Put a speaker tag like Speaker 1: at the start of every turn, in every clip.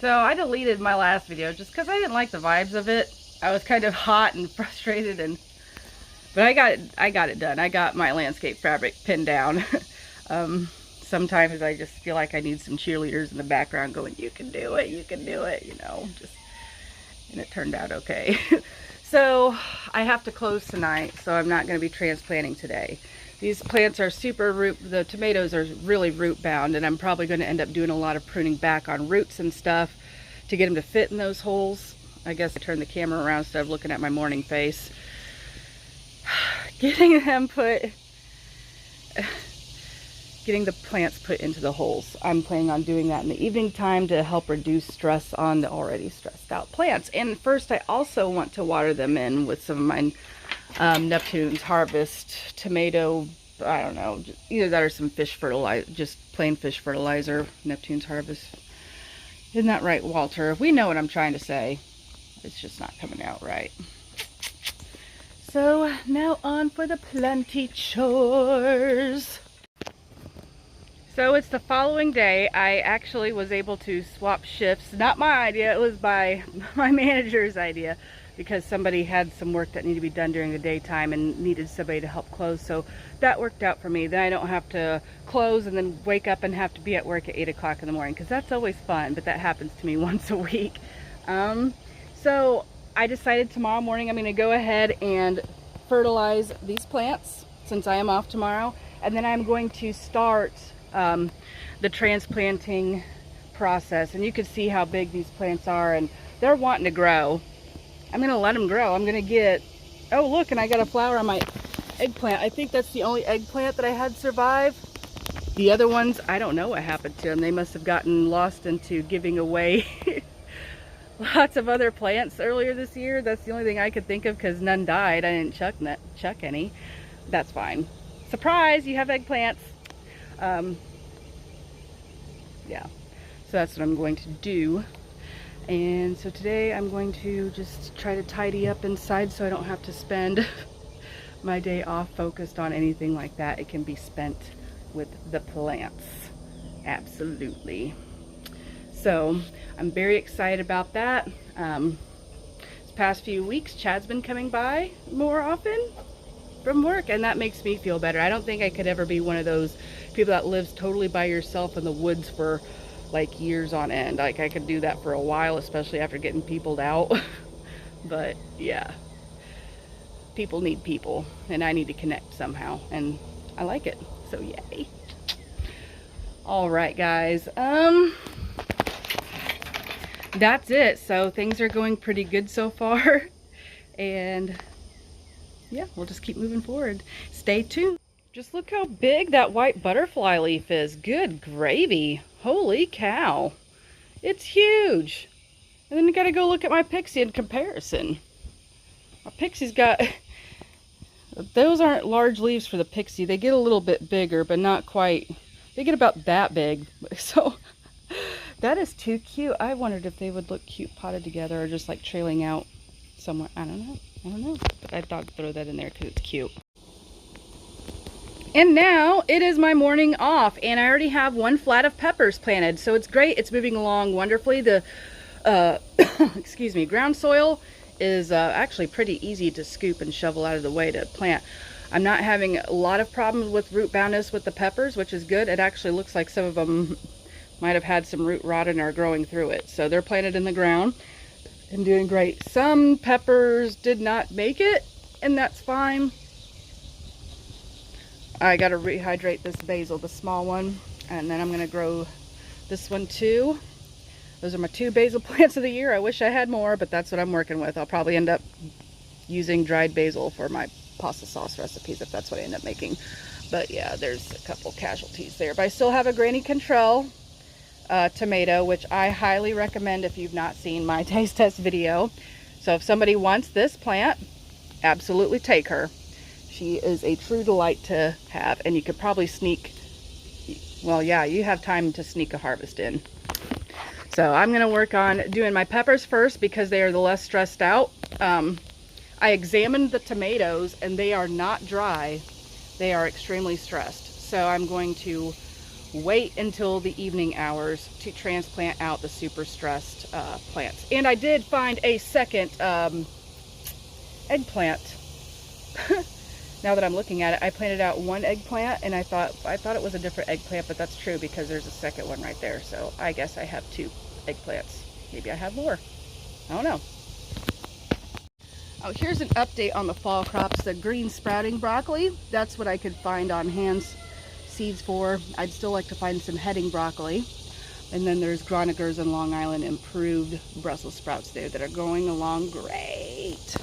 Speaker 1: So I deleted my last video just because I didn't like the vibes of it. I was kind of hot and frustrated, but I got it done. I got my landscape fabric pinned down. Sometimes I just feel like I need some cheerleaders in the background going, "You can do it, you can do it," you know. And it turned out okay. So I have to close tonight, so I'm not going to be transplanting today. These plants are the tomatoes are really root bound, and I'm probably going to end up doing a lot of pruning back on roots and stuff to get them to fit in those holes. I guess I turned the camera around instead of looking at my morning face. Getting the plants put into the holes. I'm planning on doing that in the evening time to help reduce stress on the already stressed out plants. And first, I also want to water them in with some of my Neptune's Harvest tomato, I don't know, either that or some fish fertilizer, just plain fish fertilizer. Neptune's Harvest. Isn't that right, Walter? We know what I'm trying to say. It's just not coming out right. So now on for the plenty chores. So it's the following day. I actually was able to swap shifts. Not my idea, it was my manager's idea, because somebody had some work that needed to be done during the daytime and needed somebody to help close. So that worked out for me. Then I don't have to close and then wake up and have to be at work at 8 o'clock in the morning, because that's always fun, but that happens to me once a week. So I decided tomorrow morning I'm gonna go ahead and fertilize these plants since I am off tomorrow. And then I'm going to start the transplanting process. And you can see how big these plants are, and they're wanting to grow. I'm gonna let them grow. I'm gonna get, oh look, and I got a flower on my eggplant. I think that's the only eggplant that I had survive. The other ones, I don't know what happened to them. They must have gotten lost into giving away lots of other plants earlier this year. That's the only thing I could think of, because none died. I didn't chuck any. That's fine. Surprise, you have eggplants. Yeah, so that's what I'm going to do. And so today I'm going to just try to tidy up inside so I don't have to spend my day off focused on anything like that. It can be spent with the plants. Absolutely. So I'm very excited about that. This past few weeks, Chad's been coming by more often from work, and that makes me feel better. I don't think I could ever be one of those people that lives totally by yourself in the woods for like years on end. Like, I could do that for a while, especially after getting peopled out. But yeah, people need people, and I need to connect somehow, and I like it, so yay. All right, guys, that's it. So things are going pretty good so far, and yeah, we'll just keep moving forward. Stay tuned. Just look how big that white butterfly leaf is. Good gravy. Holy cow. It's huge. And then you gotta go look at my pixie in comparison. My pixie's got, those aren't large leaves for the pixie. They get a little bit bigger, but not quite. They get about that big. So that is too cute. I wondered if they would look cute potted together or just like trailing out somewhere. I don't know. But I thought I'd throw that in there because it's cute. And now it is my morning off, and I already have one flat of peppers planted, so it's great. It's moving along wonderfully. The excuse me, ground soil is actually pretty easy to scoop and shovel out of the way to plant. I'm not having a lot of problems with root boundness with the peppers, which is good. It actually looks like some of them might have had some root rot and are growing through it. So they're planted in the ground and doing great. Some peppers did not make it, and that's fine. I gotta rehydrate this basil, the small one, and then I'm gonna grow this one too. Those are my 2 basil plants of the year. I wish I had more, but that's what I'm working with. I'll probably end up using dried basil for my pasta sauce recipes if that's what I end up making. But yeah, there's a couple casualties there. But I still have a Granny Cantrell tomato, which I highly recommend if you've not seen my taste test video. So if somebody wants this plant, absolutely take her. She is a true delight to have, and you could probably sneak, well, yeah, you have time to sneak a harvest in. So I'm going to work on doing my peppers first because they are the less stressed out. I examined the tomatoes and they are not dry. They are extremely stressed. So I'm going to wait until the evening hours to transplant out the super stressed plants. And I did find a second eggplant. Now that I'm looking at it, I planted out one eggplant and I thought it was a different eggplant, but that's true because there's a second one right there. So I guess I have 2 eggplants. Maybe I have more. I don't know. Oh, here's an update on the fall crops. The green sprouting broccoli, that's what I could find on hand seeds for. I'd still like to find some heading broccoli. And then there's Gronigers and Long Island improved Brussels sprouts there that are going along great.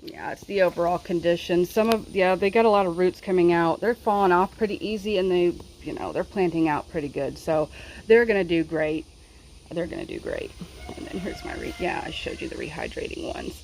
Speaker 1: Yeah, it's the overall condition. They got a lot of roots coming out. They're falling off pretty easy, and they're planting out pretty good. So they're gonna do great. They're gonna do great. And then here's my I showed you the rehydrating ones.